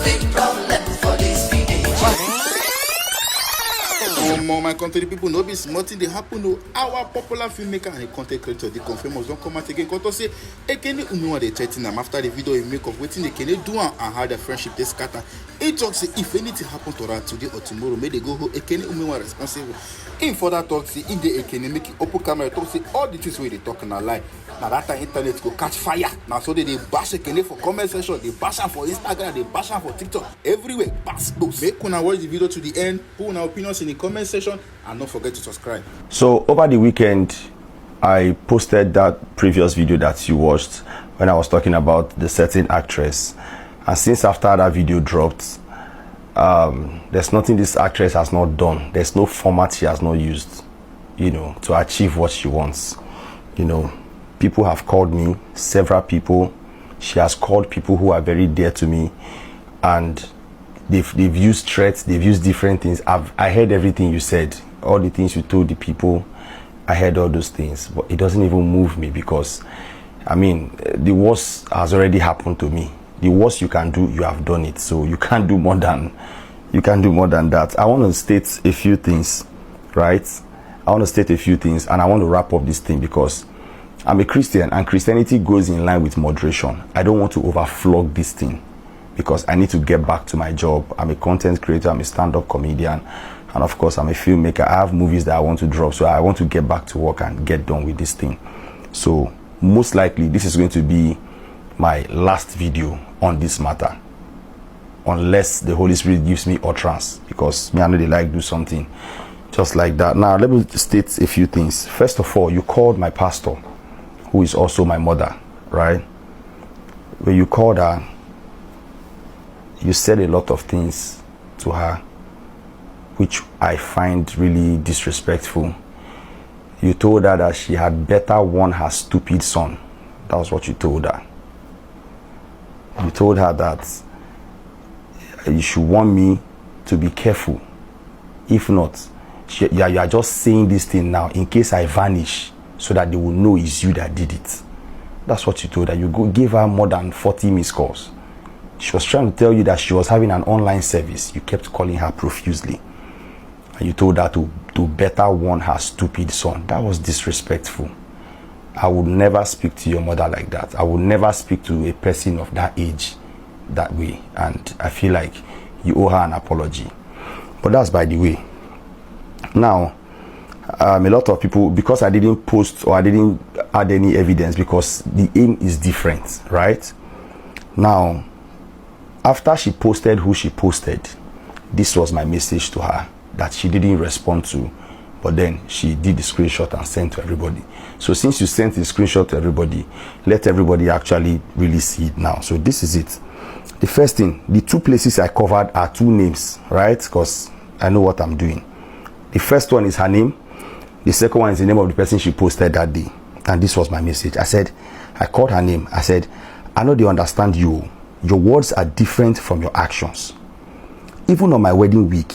big problem for this village. My country people know be nothing they happen to our popular filmmaker and content creator the confirmers don't come out again because say Ekene Umewa they threaten them after the video he make of waiting Ekene do and how the friendship they scatter. He talks say if anything happen to her today or tomorrow may they go hold Ekene Umewa responsible. In further talk say if the Ekene make it open camera talk say all the things where they talk na lie. Now that time internet go catch fire. Now so they bash Ekene for comment section, they bash am for Instagram, they bash am for TikTok, everywhere. Bash those. Make una watch the video to the end. Put una opinions in the comment section and don't forget to subscribe. So over the weekend, I posted that previous video that you watched when I was talking about the certain actress, and since after that video dropped, there's nothing this actress has not done. There's no format she has not used, you know, to achieve what she wants. You know, people have called me, several people. She has called people who are very dear to me, and they've used threats, they've used different things. I heard everything you said, all the things you told the people. I heard all those things, but it doesn't even move me because, I mean, the worst has already happened to me. The worst you can do, you have done it. So you can't do more than that. I want to state a few things, right? I want to state a few things, and I want to wrap up this thing because I'm a Christian, and Christianity goes in line with moderation. I don't want to overflog this thing because I need to get back to my job. I'm a content creator, I'm a stand-up comedian, and of course I'm a filmmaker. I have movies that I want to drop, so I want to get back to work and get done with this thing. So most likely this is going to be my last video on this matter, unless the Holy Spirit gives me utterance, because me, I know they like do something just like that. Now let me state a few things. First of all, you called my pastor, who is also my mother, right? When you called her, you said a lot of things to her which I find really disrespectful. You told her that she had better warn her stupid son. That was what you told her. You told her that you should warn me to be careful. If not, you are just saying this thing now in case I vanish, so that they will know it's you that did it. That's what you told her. You gave her more than 40 missed calls. She was trying to tell you that she was having an online service. You kept calling her profusely. And you told her to better warn her stupid son. That was disrespectful. I would never speak to your mother like that. I would never speak to a person of that age that way. And I feel like you owe her an apology. But that's by the way. Now, a lot of people, because I didn't post or I didn't add any evidence, because the aim is different, right? Now, after she posted who she posted, this was my message to her that she didn't respond to, but then she did the screenshot and sent to everybody. So since you sent the screenshot to everybody, let everybody actually really see it now. So this is it. The first thing, the two places I covered are two names, right? Because I know what I'm doing. The first one is her name. The second one is the name of the person she posted that day. And this was my message. I called her name. I said, I know they understand you. Your words are different from your actions. Even on my wedding week,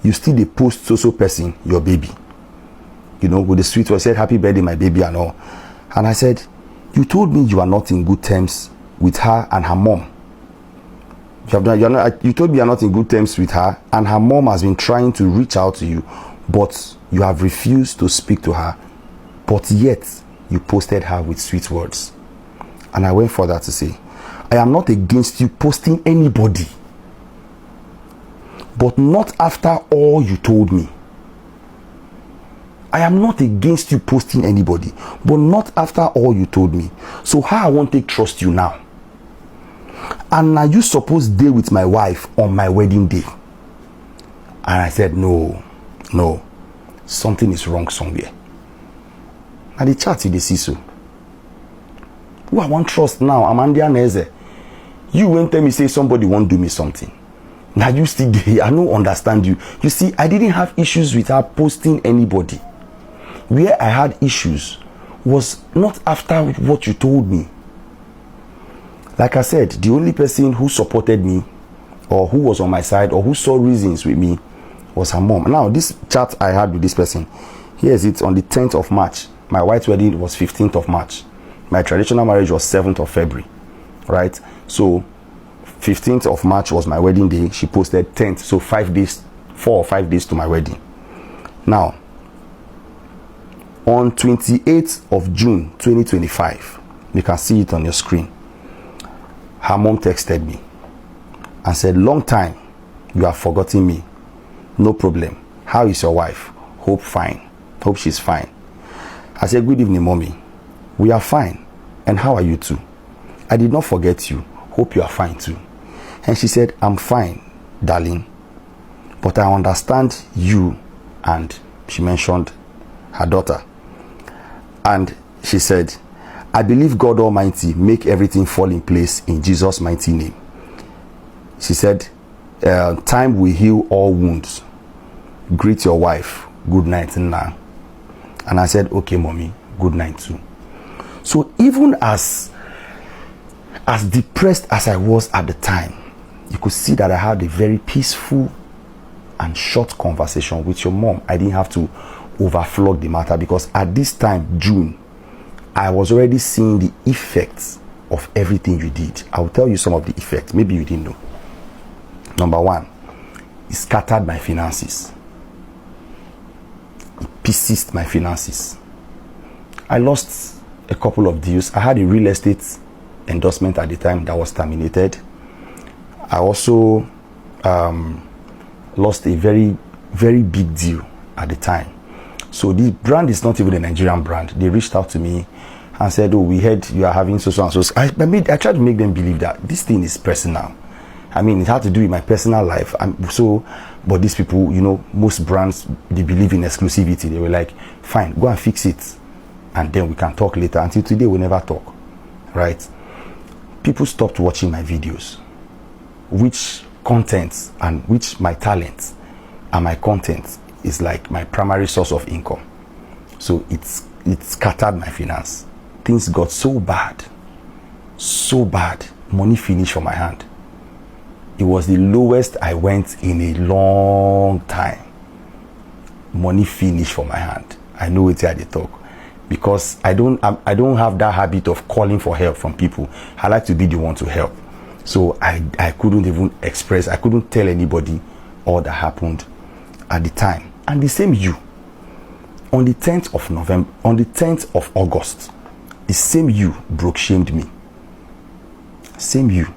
you still dey post so person, your baby. You know, with the sweet words, said, happy birthday, my baby, and all. And I said, you told me you are not in good terms with her and her mom. You told me you are not in good terms with her, and her mom has been trying to reach out to you, but you have refused to speak to her, but yet you posted her with sweet words. And I went further to say, I am not against you posting anybody, but not after all you told me. I am not against you posting anybody, but not after all you told me. So how I want to trust you now? And now you supposed to deal with my wife on my wedding day. And I said, no, something is wrong somewhere. And the chat you see so. Who I want trust now? I'm Andy Aneze. You won't tell me say somebody won't do me something. Now you still there. I don't understand you. You see, I didn't have issues with her posting anybody. Where I had issues was not after what you told me. Like I said, the only person who supported me or who was on my side or who saw reasons with me was her mom. Now, this chat I had with this person, here's it on the 10th of March. My white wedding was 15th of March. My traditional marriage was 7th of February, right? So 15th of March was my wedding day. She posted 10th, so 5 days, 4 or 5 days to my wedding. Now, on 28th of June 2025, you can see it on your screen, her mom texted me and said, "Long time, you have forgotten me. No problem. How is your wife? Hope fine. Hope she's fine." I said, "Good evening, mommy. We are fine. And how are you too? I did not forget you. Hope you are fine too." And she said, "I'm fine, darling. But I understand you." And she mentioned her daughter. And she said, "I believe God Almighty make everything fall in place in Jesus' mighty name." She said, "Time will heal all wounds. Greet your wife. Good night now." And I said, "Okay, mommy, good night too." So even as depressed as I was at the time, you could see that I had a very peaceful and short conversation with your mom. I didn't have to overflog the matter, because at this time, June, I was already seeing the effects of everything you did. I will tell you some of the effects. Maybe you didn't know. Number one, it scattered my finances. It pieces my finances. I lost a couple of deals. I had a real estate endorsement at the time that was terminated. I also lost a very, very big deal at the time. So this brand is not even a Nigerian brand. They reached out to me and said, "Oh, we heard you are having so and so." I tried to make them believe that this thing is personal. I mean, it had to do with my personal life. But these people, most brands, they believe in exclusivity. They were like, "Fine, go and fix it, and then we can talk later." Until today, we never talk, right? People stopped watching my videos, which content and which my talent and my content is like my primary source of income. So it scattered my finance. Things got so bad, money finished from my hand. It was the lowest I went in a long time. Money finished from my hand. I know it's here they talk, because I don't have that habit of calling for help from people. I like to be the one to help. So I couldn't even express, I couldn't tell anybody all that happened at the time. And the same you, on the 10th of August, the same you broke shamed me. Same you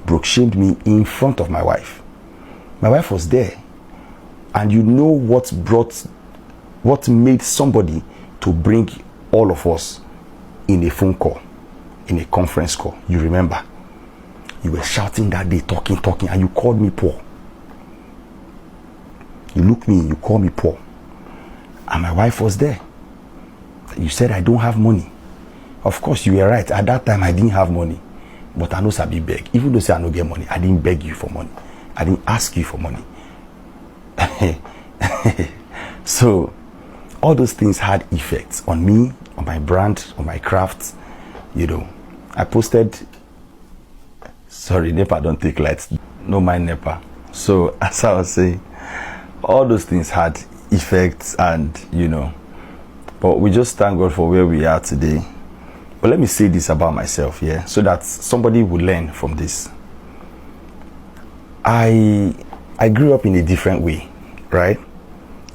broke shamed me in front of my wife. My wife was there. And you know what made somebody to bring all of us in a phone call, in a conference call. You remember? You were shouting that day, talking, and you called me poor. You looked me, you called me poor. And my wife was there. You said I don't have money. Of course, you were right. At that time, I didn't have money. But I know Sabi beg. Even though I don't get money, I didn't beg you for money. I didn't ask you for money. So, all those things had effects on me, on my brand, on my craft. I posted... Sorry, NEPA don't take lights. No mind NEPA. So, as I was saying, all those things had effects, and but we just thank God for where we are today. But let me say this about myself, so that somebody will learn from this. I grew up in a different way, right?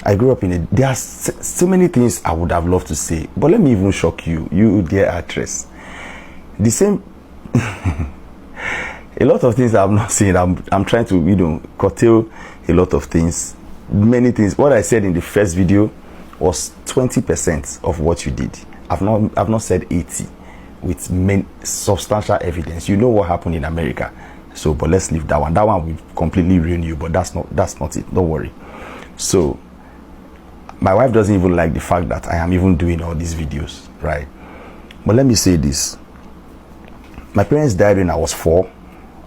There are so many things I would have loved to say, but let me even shock you dear actress. The same a lot of things I'm not saying. I'm trying to curtail a lot of things. Many things. What I said in the first video was 20% of what you did. I've not said 80 with substantial evidence. You know what happened in America. So, but let's leave that one. That one will completely ruin you, but that's not it. Don't worry. So, my wife doesn't even like the fact that I am even doing all these videos, right? But let me say this. My parents died when I was 4,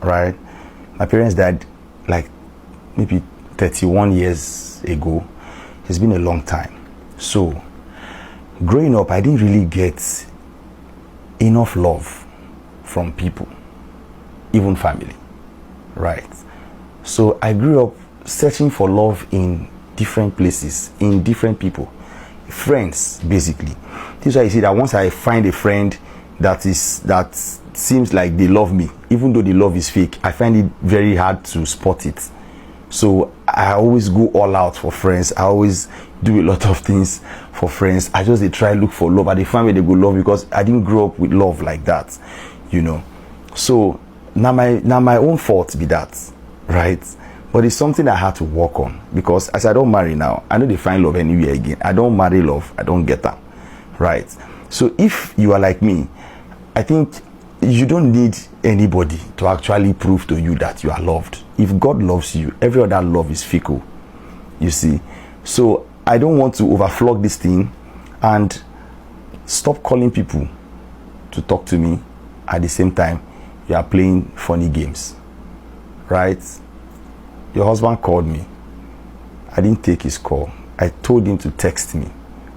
right? My parents died like maybe 31 years ago. It's been a long time. So, growing up, I didn't really get enough love from people, even family, right? So I grew up searching for love in different places, in different people, friends, basically. This is why you see that once I find a friend that seems like they love me, even though the love is fake, I find it very hard to spot it. So I always go all out for friends. I always do a lot of things for friends. I just they try look for love. I they find where they go love because I didn't grow up with love like that, you know. So now my own fault be that, right? But it's something I had to work on, because as I don't marry now, I know they find love anywhere again. I don't marry love, I don't get that, right? So if you are like me, I think you don't need anybody to actually prove to you that you are loved. If God loves you, every other love is fickle, you see. So I don't want to overflog this thing and stop calling people to talk to me at the same time you are playing funny games, right? Your husband called me. I didn't take his call. I told him to text me,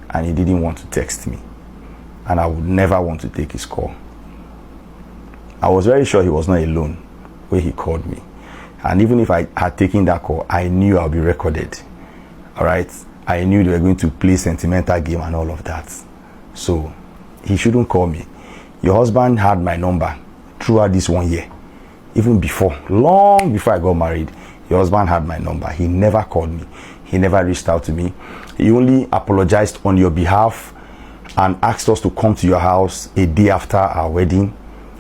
and he didn't want to text me. And I would never want to take his call. I was very sure he was not alone when he called me. And even if I had taken that call, I knew I'll be recorded. All right? I knew they were going to play sentimental game and all of that. So he shouldn't call me. Your husband had my number throughout this 1 year. Even before, long before I got married, your husband had my number. He never called me. He never reached out to me. He only apologized on your behalf and asked us to come to your house a day after our wedding,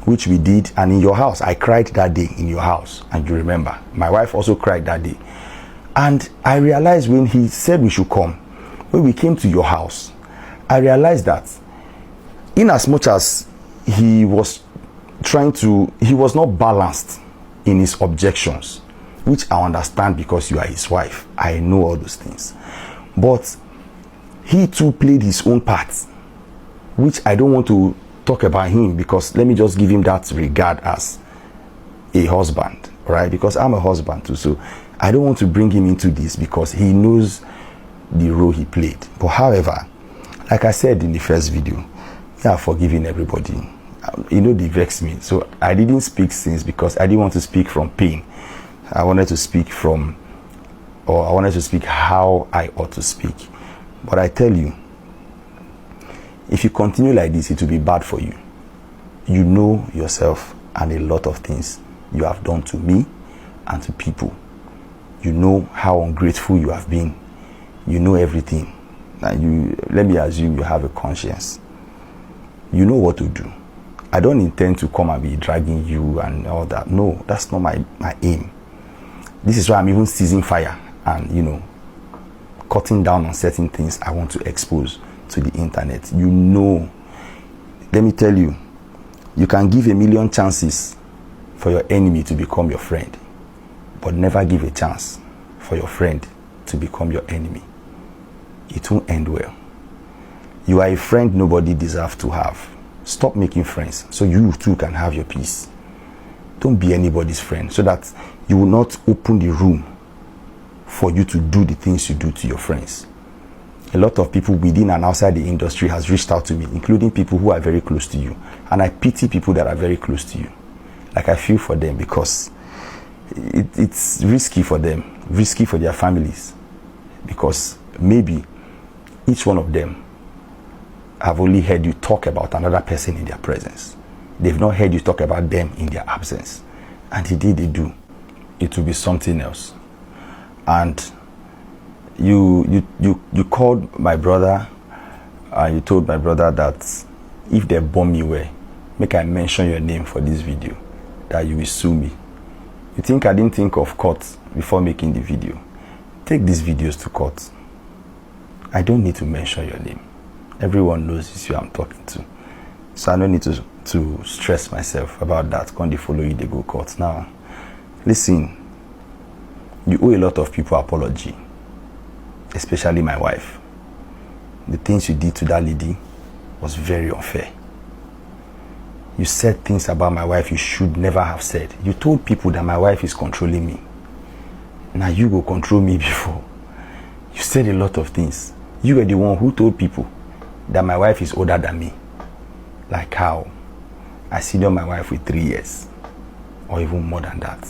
which we did. And in your house, I cried that day in your house. And you remember, my wife also cried that day. And I realized when he said we should come, when we came to your house, I realized that in as much as he was not balanced in his objections, which I understand because you are his wife. I know all those things. But he too played his own part, which I don't want to talk about him, because let me just give him that regard as a husband, right? Because I'm a husband too, so I don't want to bring him into this because he knows the role he played. But however, like I said in the first video, I have forgiven everybody. You know, they vex me. So I didn't speak since because I didn't want to speak from pain. I wanted to speak how I ought to speak. But I tell you, if you continue like this, it will be bad for you. You know yourself and a lot of things you have done to me and to people. You know how ungrateful you have been. You know everything. And let me assume you have a conscience. You know what to do. I don't intend to come and be dragging you and all that. No, that's not my aim. This is why I'm even seizing fire and, you know, cutting down on certain things I want to expose to the internet. You know, let me tell you, you can give 1,000,000 chances for your enemy to become your friend, but never give a chance for your friend to become your enemy. It won't end well. You are a friend nobody deserves to have. Stop making friends so you too can have your peace. Don't be anybody's friend, so that you will not open the room for you to do the things you do to your friends. A lot of people within and outside the industry has reached out to me, including people who are very close to you. And I pity people that are very close to you. Like, I feel for them because it's risky for them, risky for their families. Because maybe each one of them have only heard you talk about another person in their presence. They've not heard you talk about them in their absence. And the day they do, it will be something else. And you called my brother and you told my brother that if they bomb me where, make I mention your name for this video, that you will sue me. You think I didn't think of court before making the video? Take these videos to court. I don't need to mention your name. Everyone knows it's you I'm talking to. So I don't need to stress myself about that. Can they follow you, they go court. Now, listen, you owe a lot of people apology, especially my wife. The things you did to that lady was very unfair. You said things about my wife you should never have said. You told people that my wife is controlling me. Now you go control me before. You said a lot of things. You were the one who told people that my wife is older than me. Like how? I senior my wife with 3 years, or even more than that.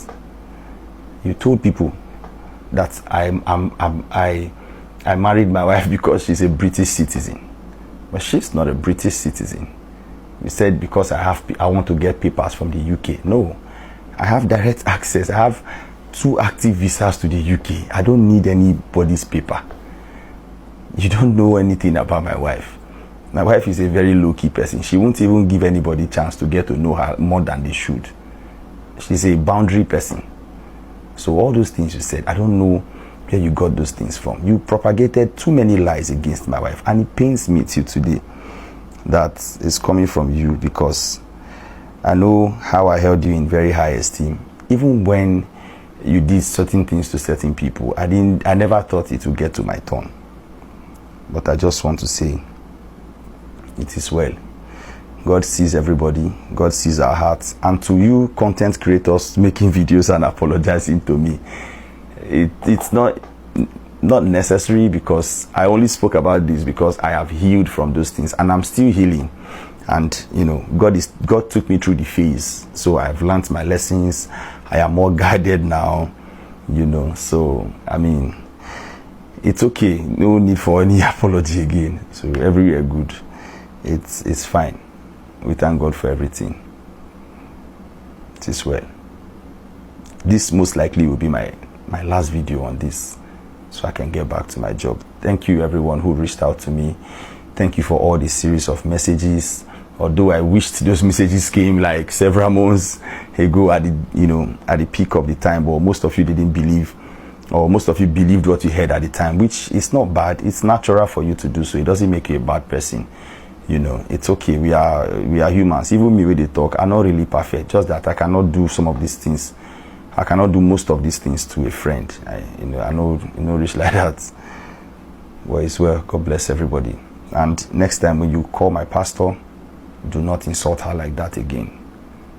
You told people that I married my wife because she's a British citizen, but she's not a British citizen. You said because I want to get papers from the UK. No, I have direct access. I have 2 active visas to the UK. I don't need anybody's paper. You don't know anything about my wife. My wife is a very low-key person. She won't even give anybody a chance to get to know her more than they should. She's a boundary person. So all those things you said, I don't know where you got those things from. You propagated too many lies against my wife, and it pains me till today that it's coming from you, because I know how I held you in very high esteem. Even when you did certain things to certain people, I never thought it would get to my turn. But I just want to say, it is well. God sees everybody. God sees our hearts. And to you content creators making videos and apologizing to me, it's not necessary, because I only spoke about this because I have healed from those things, and I'm still healing. And you know, God took me through the phase, so I've learned my lessons. I am more guided now, you know. So I mean, it's okay. No need for any apology again. So everywhere good. It's fine. We thank God for everything. It is well. This most likely will be my last video on this, so I can get back to my job. Thank you everyone who reached out to me. Thank you for all the series of messages. Although I wished those messages came like several months ago at the peak of the time, but most of you didn't believe, or most of you believed what you heard at the time, which is not bad. It's natural for you to do so. It doesn't make you a bad person. You know, it's okay. We are humans. Even me when they talk, I'm not really perfect. Just that I cannot do some of these things. I cannot do most of these things to a friend. I know rich like that. Well, it's well. God bless everybody. And next time when you call my pastor, do not insult her like that again.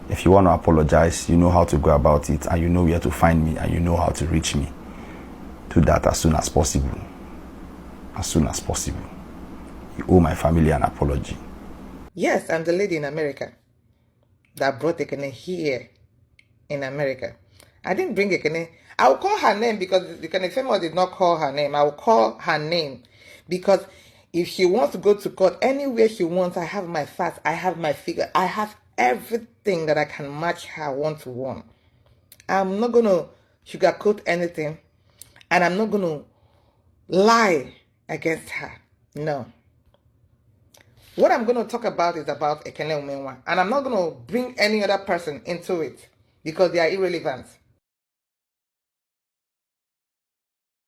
If you want to apologize, you know how to go about it, and you know where to find me, and you know how to reach me. Do that as soon as possible. As soon as possible. You owe my family an apology. Yes, I'm the lady in America that brought Ekene here in America. I didn't bring Ekene. I will call her name because the Ekene did not call her name. I will call her name because if she wants to go to court anywhere she wants, I have my facts, I have my figure, I have everything that I can match her one-to-one. I'm not going to sugarcoat anything, and I'm not going to lie against her. No. What I'm going to talk about is about Ekene Umenwa, and I'm not going to bring any other person into it because they are irrelevant.